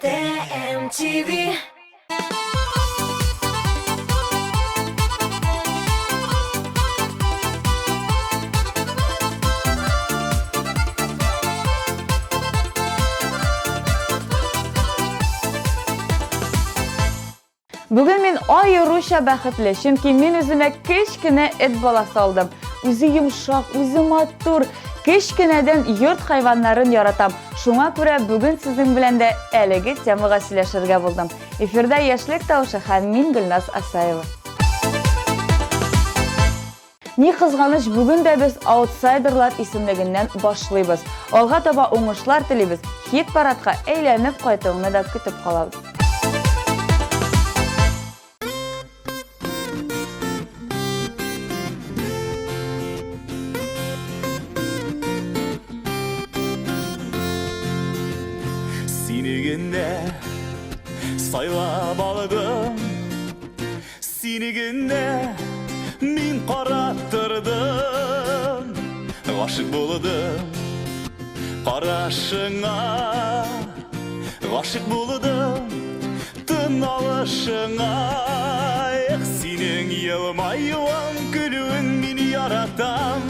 TMTV. Bugün men ayrıca бәхетле, чөнки мен үземә кечкенә эт баласы алдым. Үзе йомшак, үзе матур, кечкенәдән йорт хайваннарын яратам. Шуңа күрә бүген сезнең белән дә әлеге темага сөйләшергә булдым. Эфирдә яшьлек тавышы һәм мин Гөлназ Асаева. Ни кызганыч, бүген дә без аутсайдерлар исемлегеннән башлыйбыз. Алга таба уңышлар телибез. Хит парадка әйләнеп кайтуыңны да көтеп калабыз. Siniginde saylab aldım, siniginde min qarattırdım, aşık buldum qarashыңа, aşık buldum tın alışыңа. Senin yılmayılan gülün min yaratam,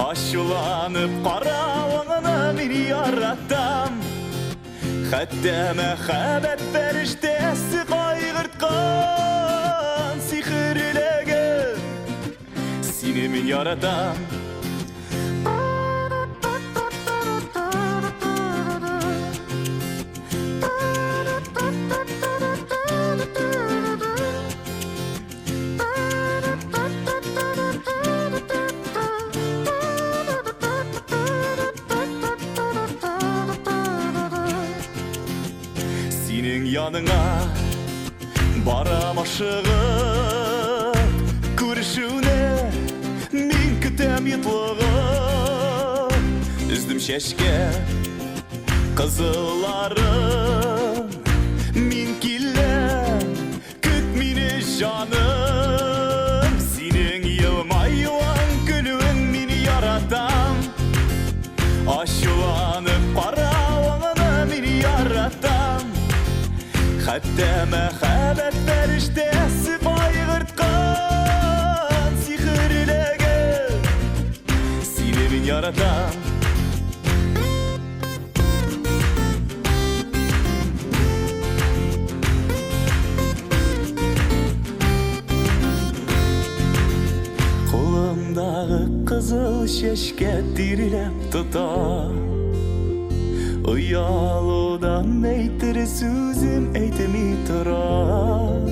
aşulanıp qarawыңны min yaratam. Hatta мәхәббәт фәрештәсе кайгырткан сихерләгән, сине мин яратам. Senin yanına baram aşığım, görüşüne min kütəm yıtlığım. Üzdüm şeşke kızıllarım, min killem küt mini canım. Senin yılmayılan gülün mini yaratam, aşılanıp qarawыңны mini yaratam. Hatta мәхәббәт фәрештәсе кайгырткан сихерләгән, сине мин яратам. Қолымдағы қызыл шешке тирелеп тұтам, ұялудан әйтер сөзім әйтемей тұрам.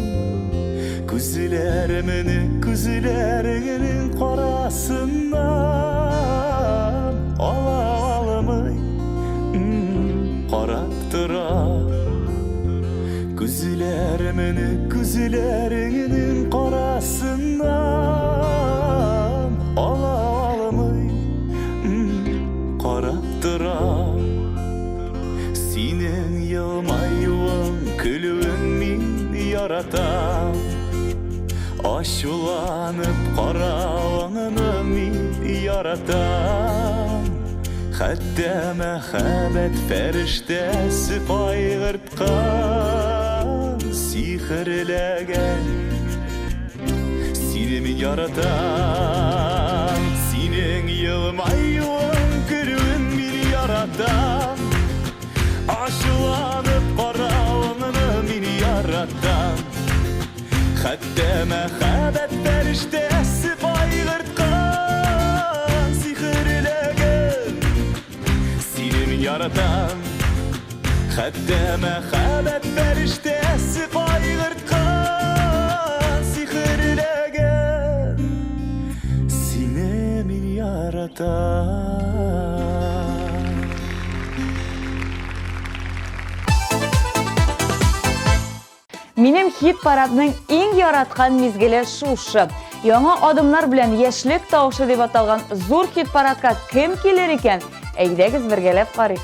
Күзләріңнің қарасынан ала алмай қарап тұрам. Күзләріңнің қарасынан ала алмай қарап тұрам. Senin yılmayılan gülün min yaratam, aşulanıp qarawыңны min yaratam. Hatta мәхәббәт фәрештәсе кайгырткан сихерләгән, сине мин яратам. Senin yılmayılan gülün min yaratam, aşılanıp qarawыңны min yaratam. Hatta мәхәббәт фәрештәсе кайгырткан сихерләгән, сине мин яратам. Hatta мәхәббәт фәрештәсе кайгырткан сихерләгән, сине мин яратам. Минем хит парадның иң яраткан мизгеле шушы. Яңа адымнар белән яшьлек тавышы дип аталган зур хит парадка кем килер икән? Әйдәгез бергәләп карыйк.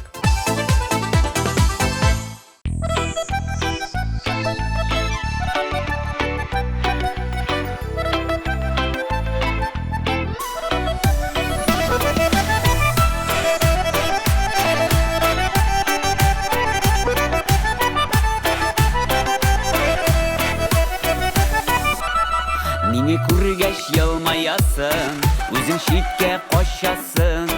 Şitke koşasın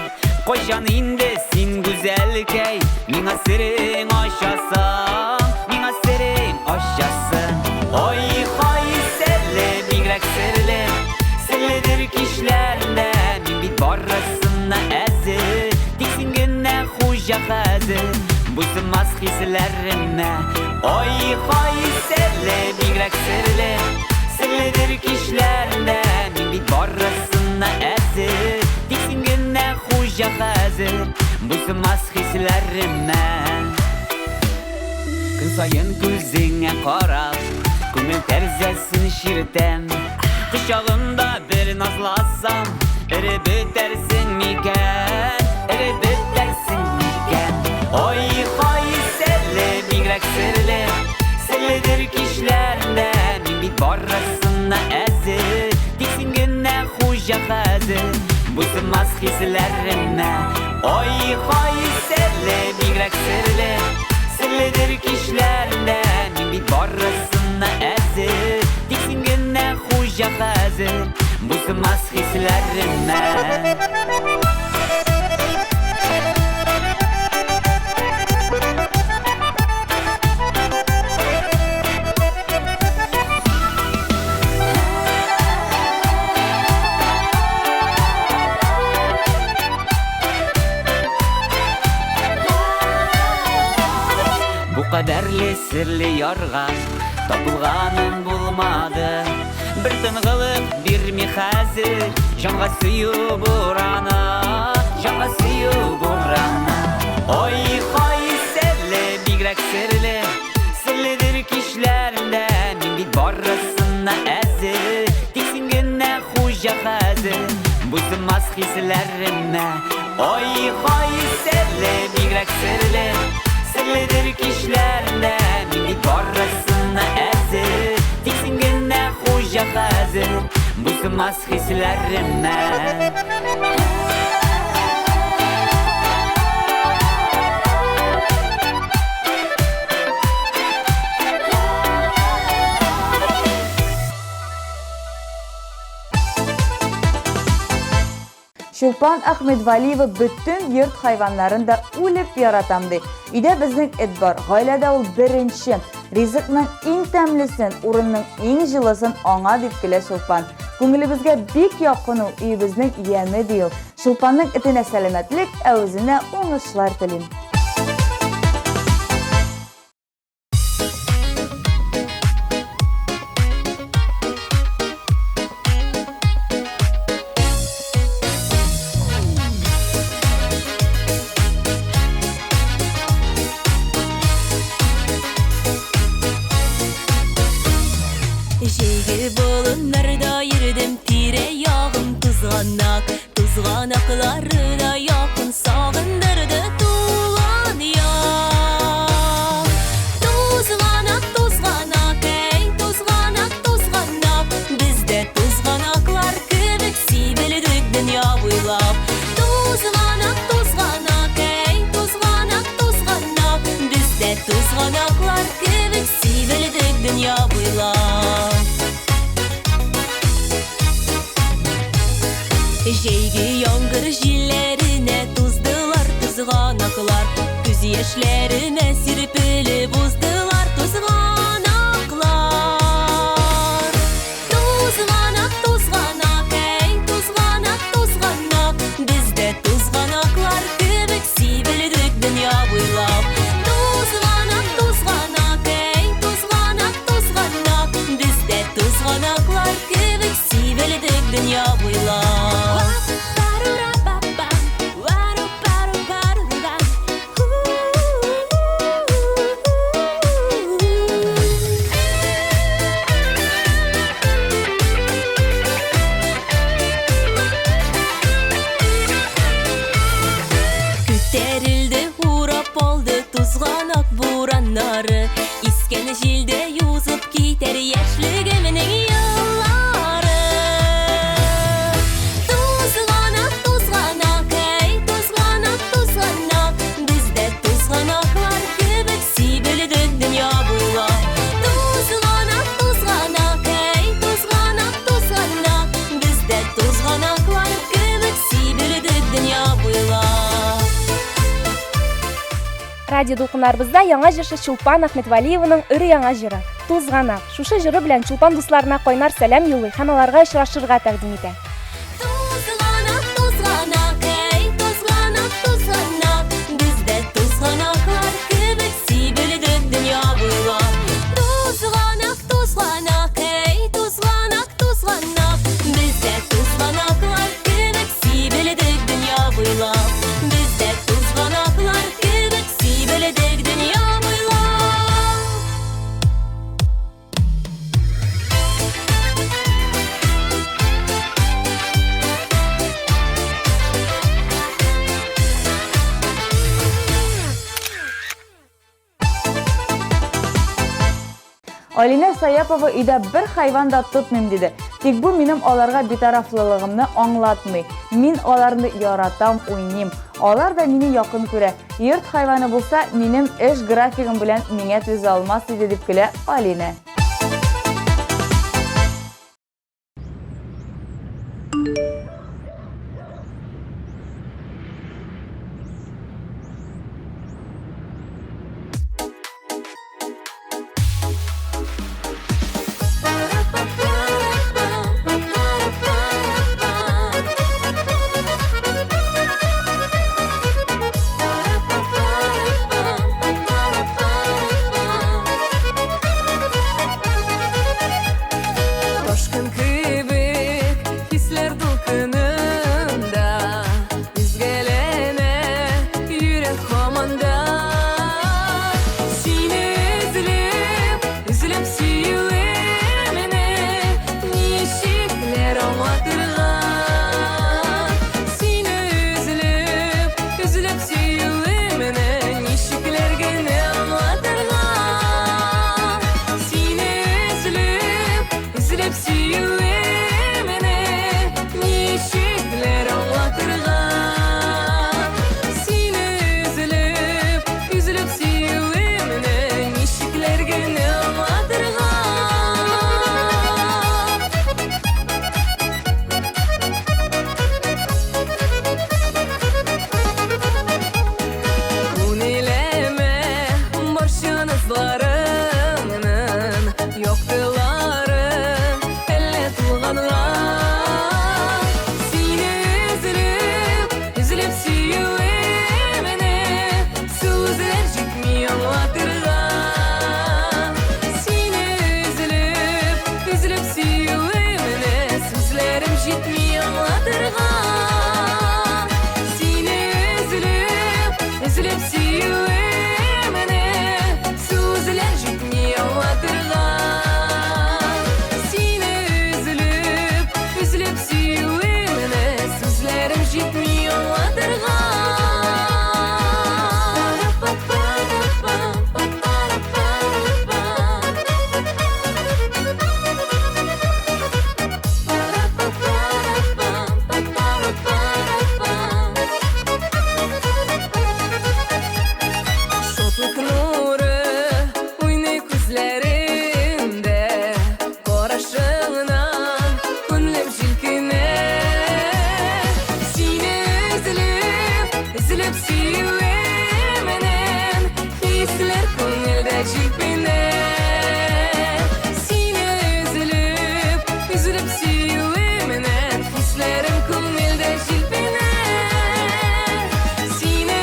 Koşan indi sin güzelkey Mina sirin aşasan Mina sirin aşasın Oy hay selle migrek serle Selledir kişlerinde Min bit barrasına ezir Diksin güne hoşa hazır Bu sımaz hislerime Oy hay selle migrek serle Selledir kişlerinde Min bit barrasına ezir Diksin güne hoşa hazır Bu sımaz hislerime Gün sayın gözüne karab Күмін тәрзәсін шіртем Құшағында бір назласам Ірі бөтерсің мекен Ірі бөтерсің мекен Ой хай сәлі мигрәк сірлі Сәлідір кешілерінде Мен бит барасына әзір Дексің гүнә құжа қазір Бұсымас хисләріме Ой хай сәлі мигрәк сірлі Сәлідір кешілерінде Мен бит барасына әзір Дексің гүнә құжа қазір Бұсымас хисләріме Kaderli sirli yarga Tapılğanım bulmadı Bir tınğılık bir mi hazır Canğa suyu burana Canğa suyu burana Oy hay serli migrek sirli Sirlidir kişlerinde Min bit barasına ezir Diksin güne hoşa hazır Bu sımaz hislerime Oy hay serli migrek sirli Sirlidir kişlerinde Min bit barasına ezir Diksin güne hoşa hazır Bu sımaz hislerime Şulpan Ahmedvaliyeva bütün yurt hayvanların da ulip yaratamdı. Üde bizning et bar, gailada ul birinchi. Rizqning eng tamlisin, o'rinning eng jilasin anga deb kela Şulpan. Ko'nglimizga bek yoqqin u uyimizning yemi deyil. Şulpanning itine salomatlik, o'zine o'ngishlar tilayman. Şeygi bolunlarda yürüdüm tire yağım Tuzganaklarına yakın sağındırdı tuğan yağ Tuzganak ey tuzganak Bizde tuzganaklar kübük sibildik dünya boylap Tuzganak ey tuzganak Bizde tuzganaklar kübük sibildik dünya boylap Şeygi yangır jillerine tuzdılar tuzganaklar Göz yaşlarıma sirpili buzdılar tuzganaklar Tuzganak ey tuzganak Bizde tuzganaklar kübük sibildik dünya boylap Tuzganak ey tuzganak Bizde tuzganaklar kübük sibildik dünya boylap Küterildi hurap oldu tuzganak buranları İsken jilde yüzüp gider yaşlığımının yılları Tuzganak ey tuzganak Bizde tuzganaklar kübük sibildik dünya boylap Tuzganak ey tuzganak Bizde tuzganaklar kübük радио дулкыннарыбызда яңа җырчы Чулпан Әхмәтвалиеваның өрі яңа җыры «Тузганак». Шушы җыры белән Чулпан дусларына кайнар сәлам юллый һәм аларга очрашырга тәкъдим итә. Tuzganak, tuzganak, ey tuzganak, tuzganak. Bizde tuzganaklar kebek sibeldi dünya boylap. Tuzganak, tuzganak, ey tuzganak, tuzganak. Bizde tuzganaklar kebek sibeldi dünya boylap. Bizde tuzganaklar kebek sibeldi dünya boylap. Алина Саяпова өйдә бер хайван да тотмыйм диде. Тик бу минем аларга битарафлылыгымны аңлатмый. Мин аларны яратам, уйныйм. Алар да мине якын күрә. Йорт хайваны булса, минем эш графигым белән миңа түзә алмас иде дип көлә Алина. Toshqin kibik hislar to'lqinimda izgalana yurek xomanda seni izlab suyuy meni nishiklar omatirgan seni izlab suyuy meni nishiklarga omatirgan seni izlab suyuy meni nishiklar omatirgan seni izlab suyuy meni nishiklarga omatirgan Unileme boşunuzlarının yoktuları elle tuğanlar seni üzülüp suyuy meni sözler çıkmıyor hatırlar seni üzülüp suyuy meni sözlerim çıkmıyor hatırlar seni üzülüp suyuy meni sözler çıkmıyor hatırlar seni üzülüp suyuy meni sözlerim çıkmıyor Şotluk nuru uynay күзләрендә Карашыңнан күңлем җилкенә Сине үзлеп сөюе менән Хисләр күңелдә җилпенә Сине үзлеп сөюе менән Хисләрем күңелдә җилпенә Сине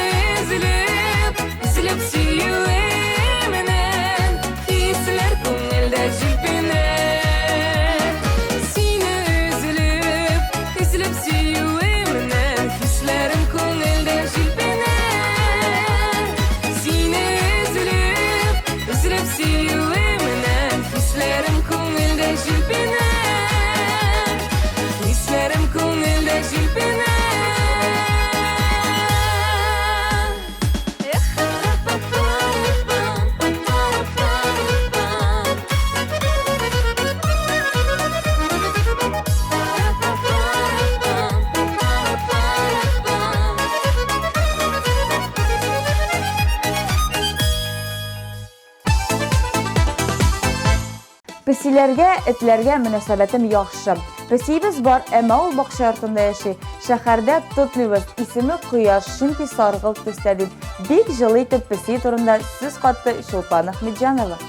үзлеп сөюе менән Хисләр күңелдә җилпенә Сине үзлеп сөюе менән Хисләрем күңелдә җилпенә Сине үзлеп сөюе менән Хисләрем күңелдә җилпенә Хисләрем күңелдә җилпенә Песиләргә, этләргә мөнәсәбәтем яхшы. Песибез бар, әмма ул бакча йортында яши. Шәһәрдә тотлыбыз исеме Кояш чөнки саргылт төстә дип бик җылы итеп песи турында сүз катты Чулпан Әхмәтҗанова.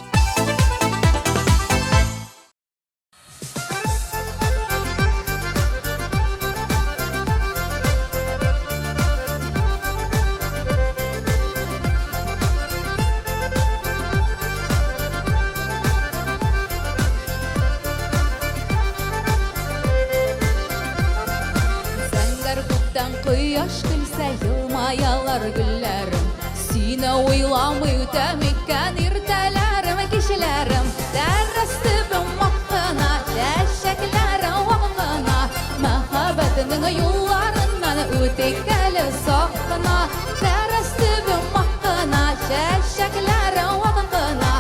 Сәңгәр күктән кояш килсә, елмаялар гөлләрем. Сине уйламый үтәм икән иртәләрем, кичләрем. Дәррәс төбем мактана, чәчәкләрем вакытына. Мәхәббәтнең юлларыннан үтик әле сакына. Дәррәс төбем мактана, чәчәкләрем вакытына.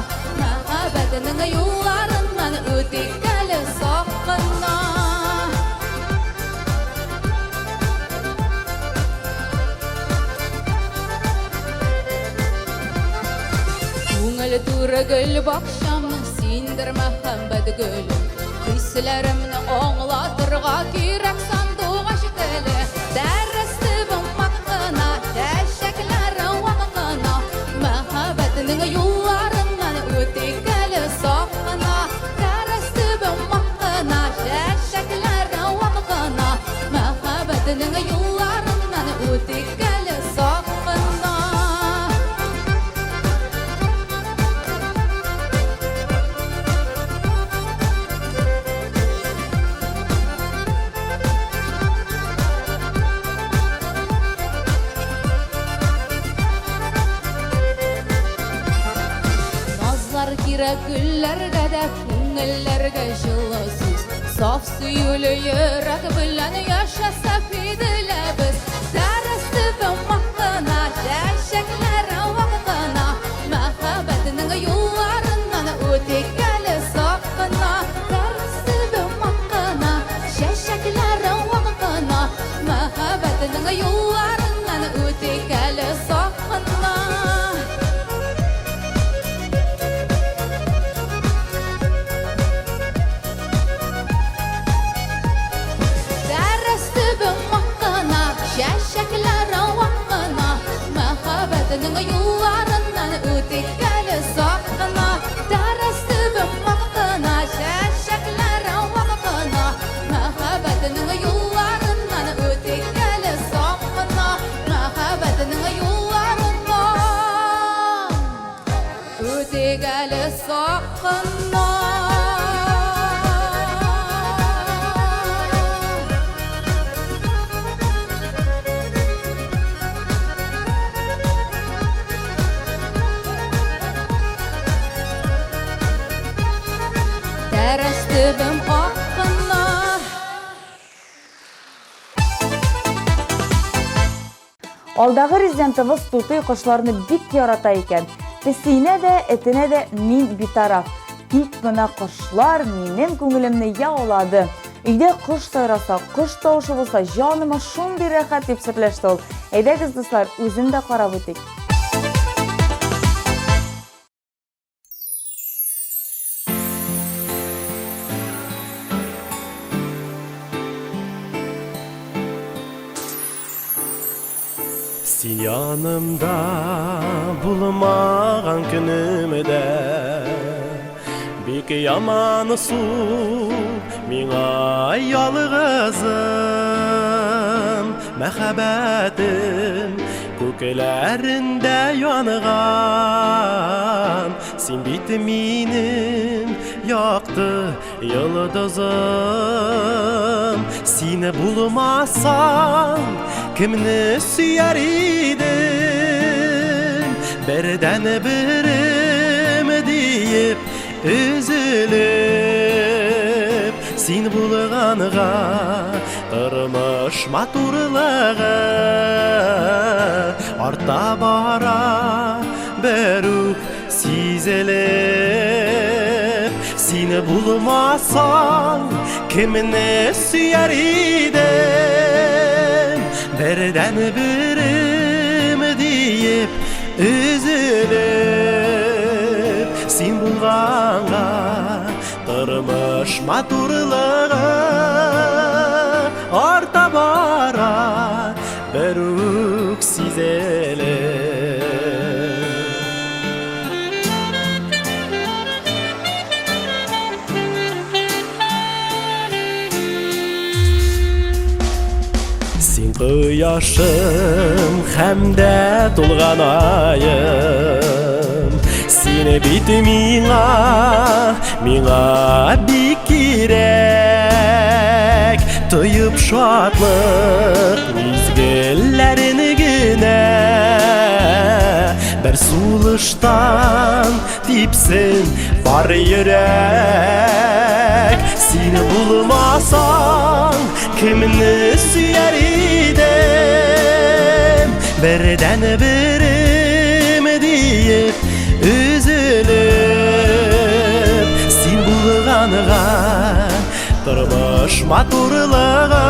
Мәхәббәтнең юлларыннан үтик әле сакына. Күңел туры гөл бакчамның синдер мәхәббәт гөле. Хисләремне аңлатырга кирәк сандугач теле. Дәррәс төбем мактана, чәчәкләрем вакытына. Мәхәббәтнең юлларыннан үтик әле сакына. Дәррәс төбем мактана, чәчәкләрем вакытына. Мәхәббәтнең юлларыннан үтик әле сакына. Назлар кирәк гөлләргә дә, күңелләргә җылы сүз. Саф сөюле йөрәк белән яшәсәк иделә без. Дәррәс төбем мактана, чәчәкләрем вакытына. Мәхәббәтнең юлларыннан үтик әле сакына. Дәррәс төбем мактана, чәчәкләрем вакытына. Мәхәббәтнең юлларыннан үтик әле сакына. Дәррәс төбем мактана, чәчәкләрем вакытына. Мәхәббәтнең юлларыннан үтик әле сакына. Дәррәс төбем мактана, чәчәкләрем вакытына. Мәхәббәтнең юлларыннан үтик әле сакына. Мәхәббәтнең юлларыннан үтик әле сакына. Дәррәс төбем акына. Алдагы резидентыбыз туты кошларны бик ярата икән. Песине дә, этенә дә мин битараф. Тик гына кошлар минем күңелемне яулады. Өйдә кош сайраса, кош тавышы булса, җаныма шундый рәхәт дип сөйләште ул. Әйдәгез, дуслар, үзен дә карап үтик. Син янымда булмаган көнемдә бик яман су миңа ялгызым. Мәхәббәтем күкләрендә янган. Син бит минем якты йолдызым. Сине булмасаң кемне сөяр идем? Бердән берем диеп üzülüp. Син булганга тормыш матурлыгы арта бара берүк сизелеп. Син булмасаң кемне сөяр идем? Бердән берем диеп üzülüp. Син булганга тормыш матурлыгы арта бара сизелер. Син кояшым һәмдә тулган айым, сине бит миңа бик кирәк. Тоеп шатлык мизгелләрен генә, бер сулыштан типсен бар йөрәк. Сине булмасаң кемне сөяр идем, бердән берем диеп üzülüp. Син булганга тормыш матурлыгы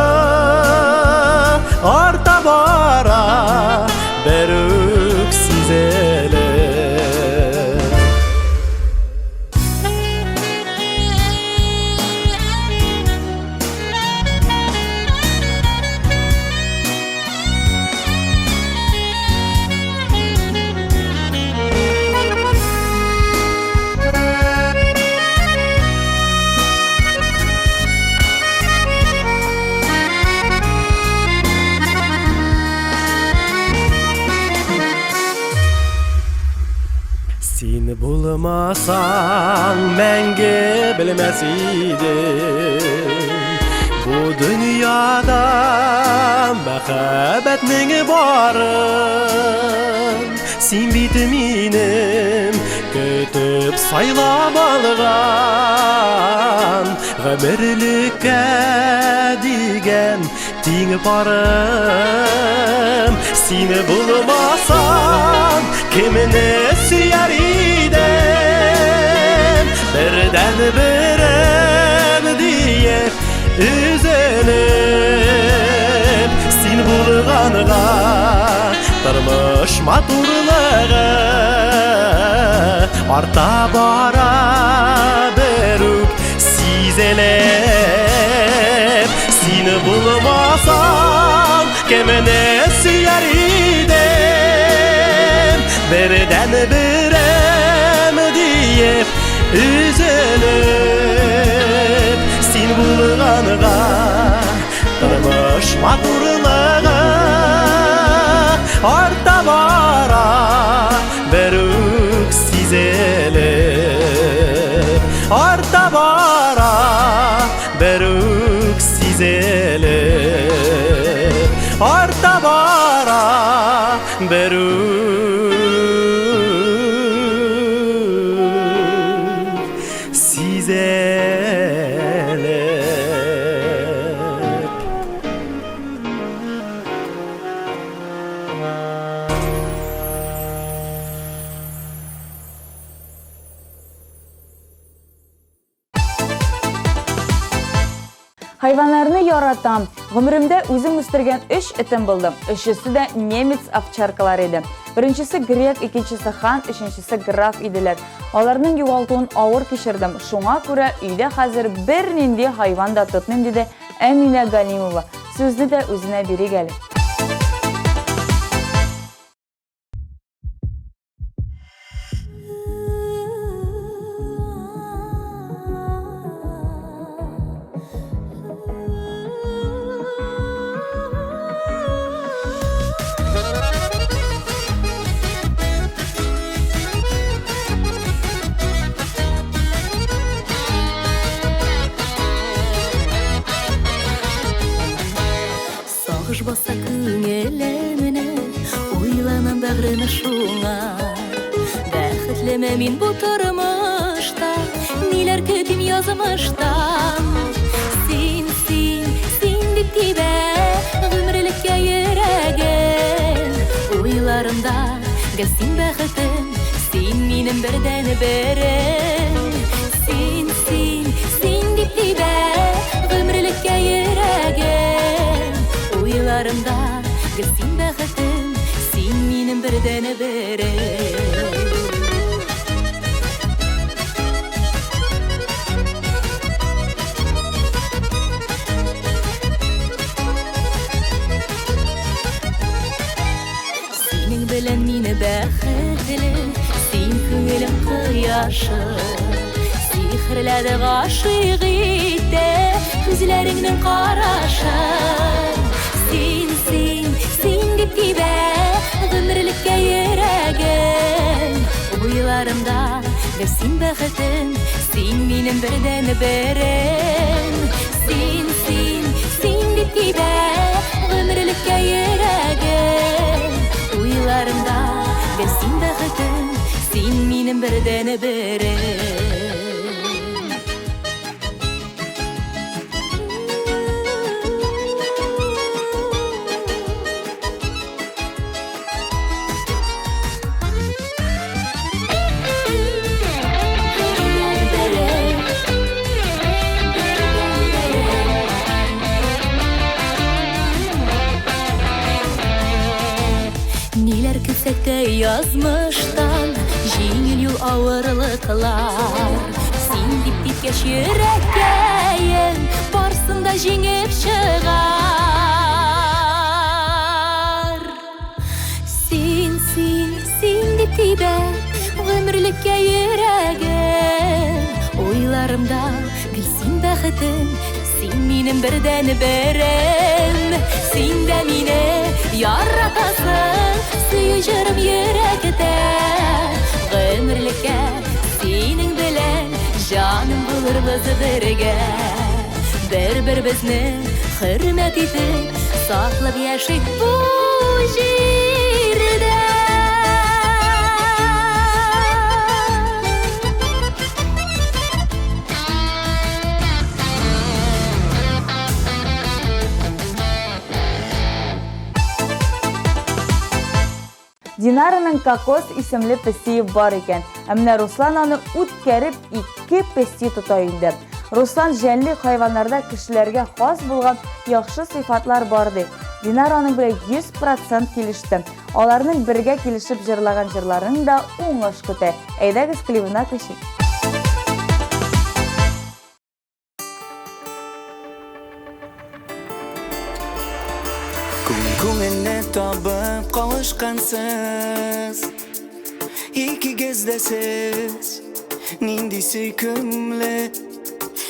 арта бара, бер үк сизелер. Син булмасаң мәңге белмәс идем, бу дөньяда мәхәббәтнең барын. Син бит минем көтеп сайлап алган, гомерлеккә дигән тиң парым. Син булмасаң кемне сөяр идем, бердән берем диеп üzülüp. Син булганга тормыш матурлыгы арта бара, бер үк сизелеп. Син булмасаң кемне сөяр идем, бердән берем диеп üzülüp. Син булганга тормыш матурлыгы арта бара, бер үк сизелеп. Арта бара, бер үк сизелеп. Арта бара, бер үк сизелеп. Hayvanlarını yaratам. Гомеремдә үзем үстергән 3 этем булды. Өчесе дә немец овчаркалар иде. Беренчесе грек, икенчесе хан, өченчесе граф иделәр. Аларның югалтуын авыр кичердем. Шуңа күрә өйдә хәзер бер нинди хайван да тотмыйм диде Әминә Галимова. Сүзне дә үзенә бирик әле. Сагыш баса күңелемне, уйланам бәгъреме шуңа. Бәхетлеме мин бу тормышта, ниләр көтим язмыштан. Син дип тибә, гомерлеккә йөрәгем. Уйларымда гел син бәхетем, син минем бердән берем. Син дип тибә, гомерлеккә йөрәгем. Уйларымда гел син бәхетем, син минем бердән берем. карашы Сихрләде гашыйк итә Күзләреңнең карашы Син дип тибә Гомерлеккә йөрәгем Уйларымда бер син бәхетем Син минем бердән берем Син дип тибә Гомерлеккә йөрәгем Уйларымда бер син бәхетем Син минем бердән берем Ниләр күсәктә язмыштан Җиңел юл авырлыклар Син дип титкәч йөрәккәем Барсын да җиңеп чыгар Син дип тибә Гомерлеккә йөрәгем Уйларымда гел син бәхетем Син минем бердән берем Син дә мине яратасың Сөю җырым йөрәгедә Гомерлеккә синең белән Җаным булырбыз бергә Бер-беребезне хөрмәт итеп Саклап яшик бу җирдә Динараның Кокос исемле песие бар икән. Әмма Руслан аны үткәреп 2 песи тота инде. Руслан җәнле хайваннарда кешеләргә хас булган яхшы сыйфатлар бар ди. Динараның белән 100% килеште. Аларның бергә килешеп җырлаган җырларын да уңыш көтә. Әйдәгез клибына күчик. Күңелне табып кавышкансыз Икегез дә сез Нинди сөйкемле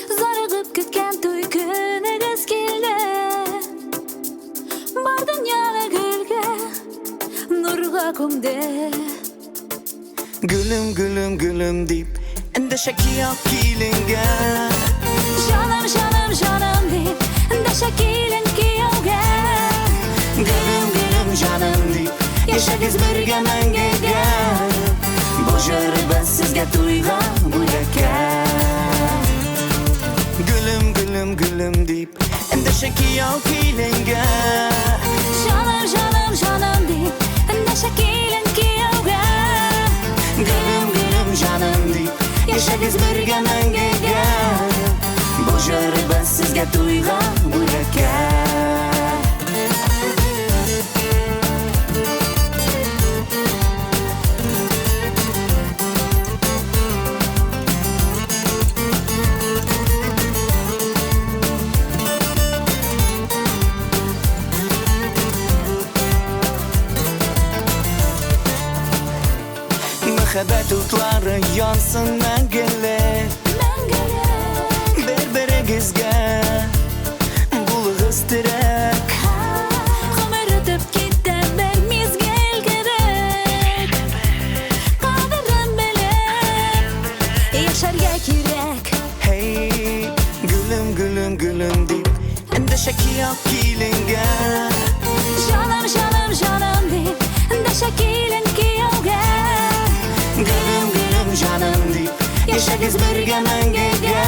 Зарыгып көткән туй көнегез килде Бар дөньяга гөлгә Нурга күмде Гүлем, гүлем, гүлем дип Эндәшә кияк киленгә Җаным, җаным, җаным дип Эндәшә килен кияүгә Гүлем, гүлем, җаным дип Яшәгез бергә мәңгегә Бу җырыбыз сезгә туйга бүләккә Гүлем, гүлем, гүлем дип Эндәшә кияк киленгә Җаным, җаным, җаным дип Эндәшә килен кияүгә Гүлем, гүлем, җаным дип Яшәгез бергә мәңгегә Бу җырыбыз сезгә туйга бүләккә Мәхәббәт утлары янсын мәңгелек Бер-берегезгә булыгыз терәк Гомер үтеп китә бер мизгел кебек Кадерен белеп яшәргә кирәк Hey, гүлем, гүлем, гүлем дип Эндәшә кияк киленгә Җаным, җаным, җаным дип Эндәшә килен кияүгә Гүлем, гүлем, җаным дип Яшәгез бергә мәңгегә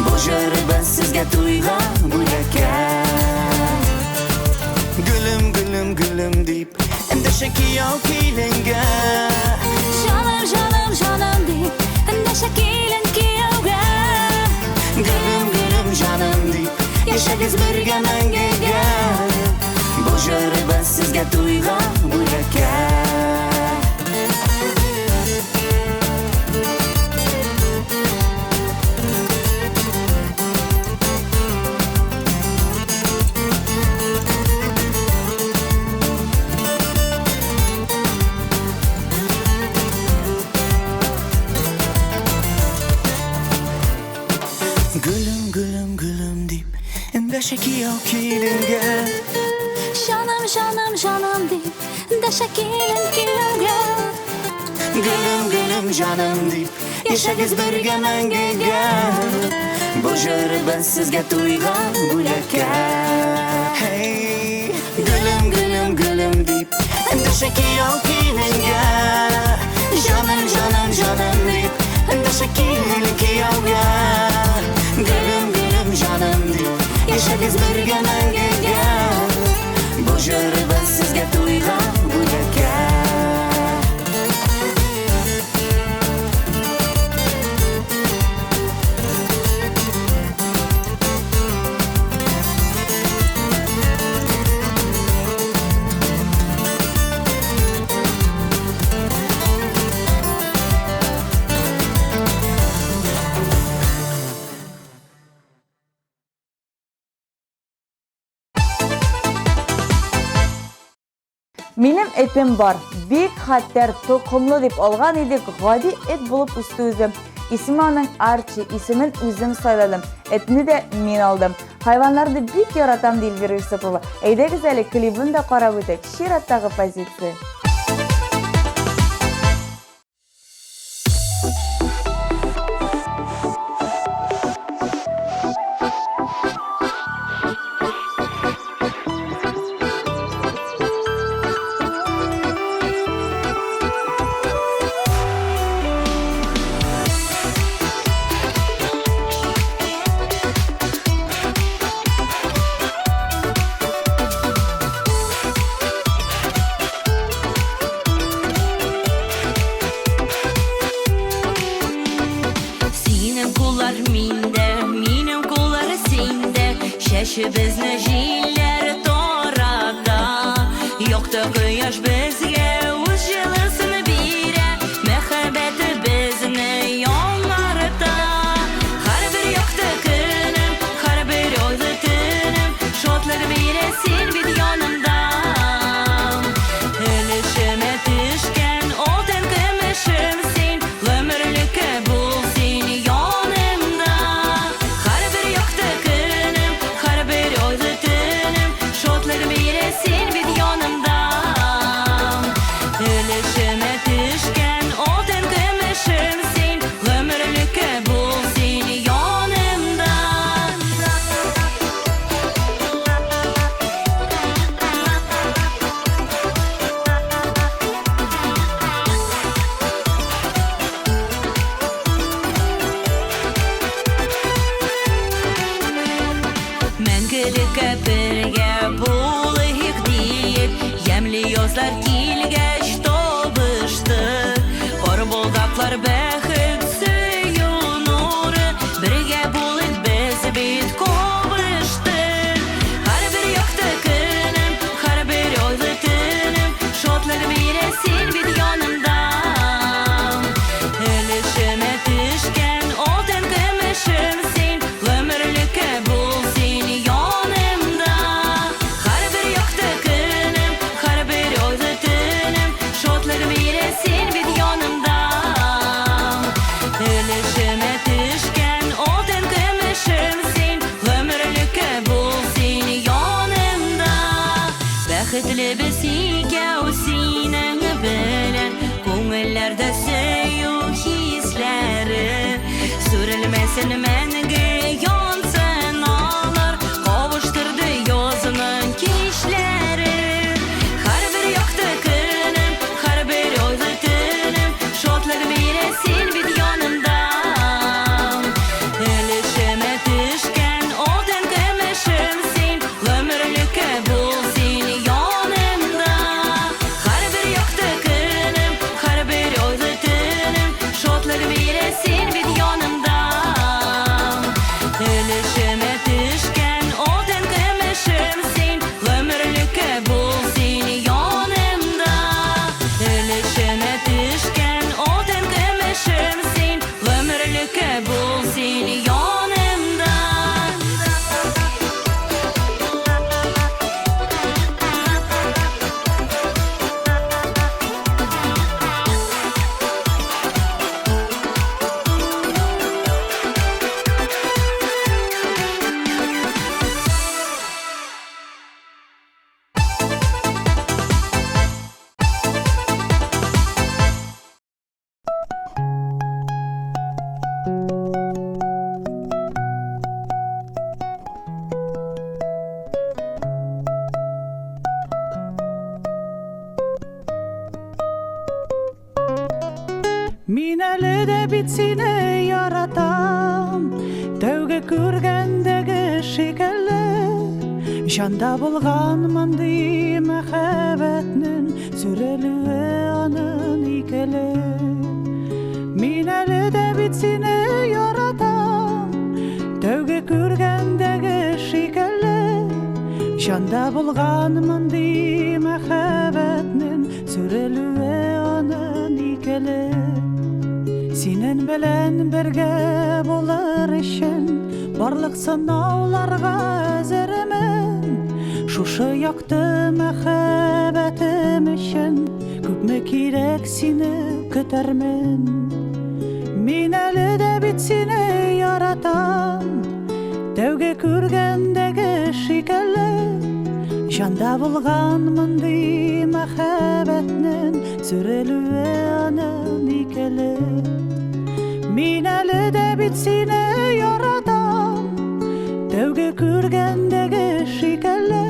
Бу җырыбыз сезгә туйга бүләккә Гүлем, гүлем, гүлем дип Эндәшә кияк киленгә Җаным, җаным, җаным дип Эндәшә килен кияүгә Гүлем, гүлем, җаным дип Яшәгез бергә мәңгегә Бу җырыбыз сезгә туйга бүләккә Döşek yok kilinge Canım canım canım deyip Döşekilin kuyunga Gülüm canım deyip Yaşagız birge mengege Bu jörü ben sizge tuygan buleke Hey gülüm deyip Döşek yok kilinge Canım deyip Döşekilin kuyunga Gülüm canım deyip Yaşagız birge mengege Bu jörü ben sizge tuygan buleke Минем этем бар. Бик хаттер токымлы дип алган идек, гади эт булып үсте үзем. Исеме аның Арчи, исемен үзем сайладым. Этне дә мин алдым. Хайваннарны бик яратам ди Эльвира Юсупова. Әйдәгез әле клибын да карап үтик. Чираттагы позиция. Bizne jiller torada Yoktu kıyaş bizge Uz jılısını bire Mehabeti bizne yollarda Har bir yoktu kınım Har bir oydu tünüm Şotlar bire sil bit yanımda Ölüşüme düşken Olden kımışımsın Ömürlükü bulsun yanımda Har bir yoktu kınım Har bir oydu tünüm Şotlar bire sil bit yanımda Ölüşüme düşken Olden kımışımsın Ömürlükü bulsun yanımda Мәңгілікке бірге болайық дейіп Емлі язлар келгеш тобышты Қор болдақлар бәхіт сүйу нұры Бірге болайық біз бет қобышты Har bir yoktu kınım Har bir oydu tünüm Şotlar bire sil bit yanımda Ölüşüme düşken Olden kımışımsın Ömürlükü bulsun yanımda Har bir yoktu kınım Har bir oydu tünüm Şotlar bire sil bit yanımda Ölüşüme düşken Olden kımışımsın Ömürlükü bulsun yanımda Бәхетле без икәү синең белән Күңелләрдә сөю хисләре Сүрелмәсен мәңге янсын алар Кавыштырды язның кичләре Har bir yoktu kınım Har bir oydu tünüm Şotlar bire sil bit yanımda Ölüşüme düşken Olden kımışımsın Ömürlükü bulsun yanımda Har bir yoktu kınım Har bir oydu tünüm Şotlar bire sil bit yanımda Ölüşüme düşken Olden kımışımsın Ömürlükü bulsun yanımda Ölüşüme düşken Olden kımışımsın Ömürlükü bulsun yanımda бит сине яратам, тәүге күргәндәге шикелле. Жанда булган мондый мәхәббәтнең сүрелүе аның икеле. Мин әле дә бит сине яратам, тәүге күргәндәге шикелле. Жанда булган мондый мәхәббәтнең сүрелүе аның икеле. Синең белән бергә булыр өчен барлык сынауларга әзермен. Шушы якты мәхәббәтем өчен күпме кирәк сине көтәрмен. Мин әле дә бит сине яратам, тәүге күргәндәге шикелле. Жанда булган мондый мәхәббәтнең сүрелүе аның икеле. Мин әле дә бит сине яратам, тәүге күргәндәге шикелле.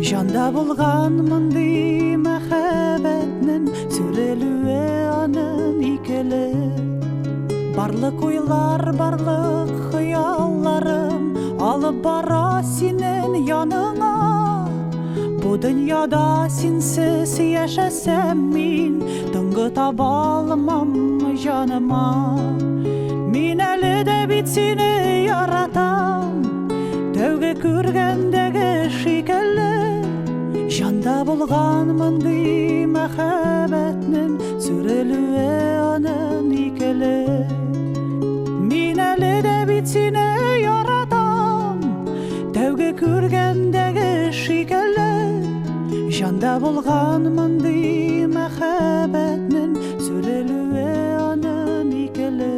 Жанда булган мондый мәхәббәтнең сүрелүе аның икеле. Барлык уйлар, барлык хыялларым алып бара синең яныңа. Бу дөньяда синсез яшәсәм мин тынгы таба алмам җаныма. Мин әле дә бит сине яратам, тәүге күргәндәге шикелле. Жанда булган мондый мәхәббәтнең сүрелүе аның икеле. Мин әле дә бит сине яратам, тәүге күргәндәге шикелле. Жанда булган мондый мәхәббәтнең сүрелүе аның икеле.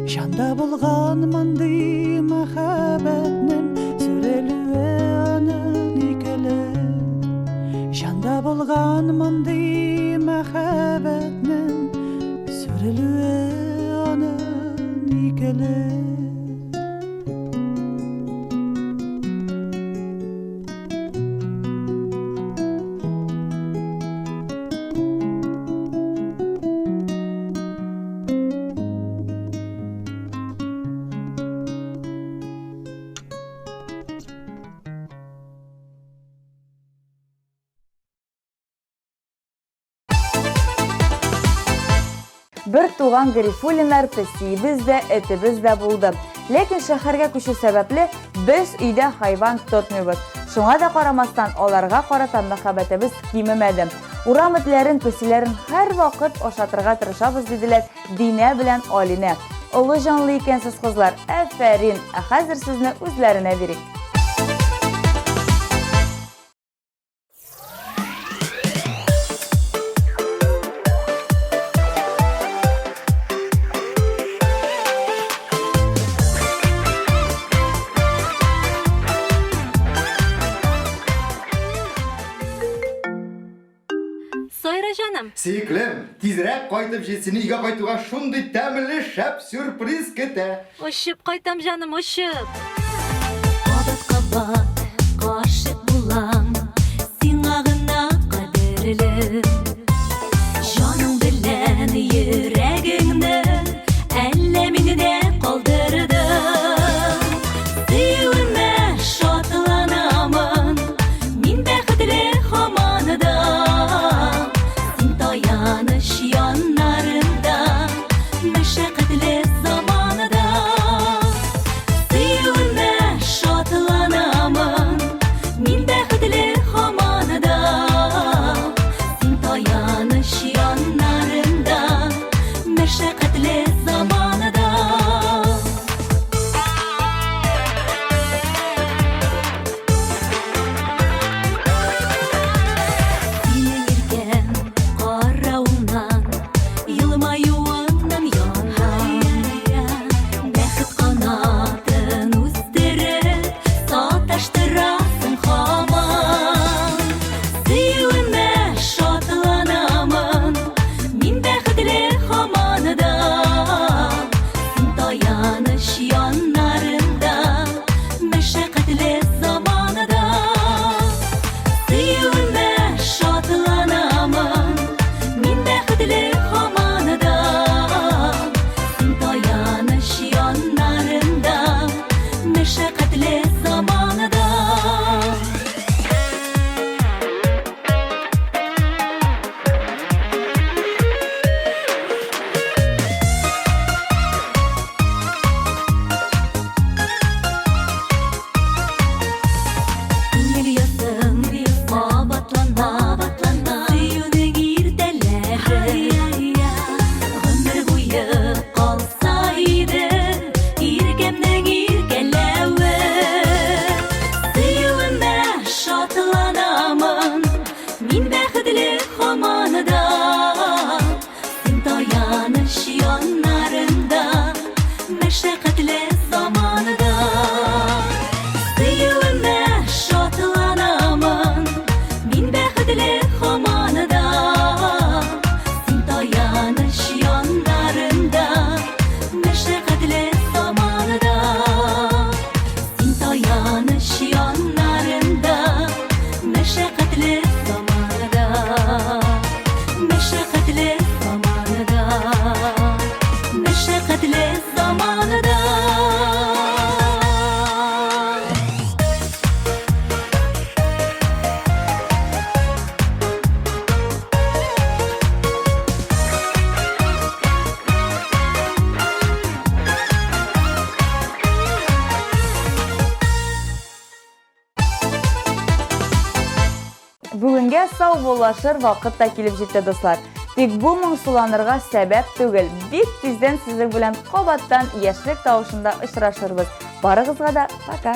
Жанда булган мондый мәхәббәтнең сүрелүе аның икеле. Жанда булган мондый мәхәббәтнең сүрелүе аның икеле. Бер туган Гарифуллиннар песиебез дә, этебез дә булды. Ләкин шәһәргә күчү сәбәпле без өйдә хайван тотмыйбыз. Шуңа да карамастан аларга карата мәхәббәтебез кимемәде. Урам этләрен, песиләрен һәр вакыт ашатырга тырышабыз диделәр Динә белән Алинә. Олы җанлы икәнсез кызлар, афәрин. Хәзер сезне үзләренә бирик. Сойра жаным, Сөйклем, тизрәк кайтып җитсен, өйгә кайтуга шундый тәмле шәп сюрприз көтә. ошып кайтам жаным, ошып. Кабат-кабат гашык булам, сиңа гына кадерле. Җаның белән йөрәгеңне әллә мине дә калдырдың. Сөюемә шатланамын, мин бәхетле һаманда. Янış yanlarında, meşakkatli zamanında. Suyun саубуллашыр вакыт та килеп җитте, дуслар. Тик бу моңсуланырга сәбәп түгел. Бик тиздән сезнең белән кабаттан яшьлек тавышында очрашырбыз. Барыгызга да пока.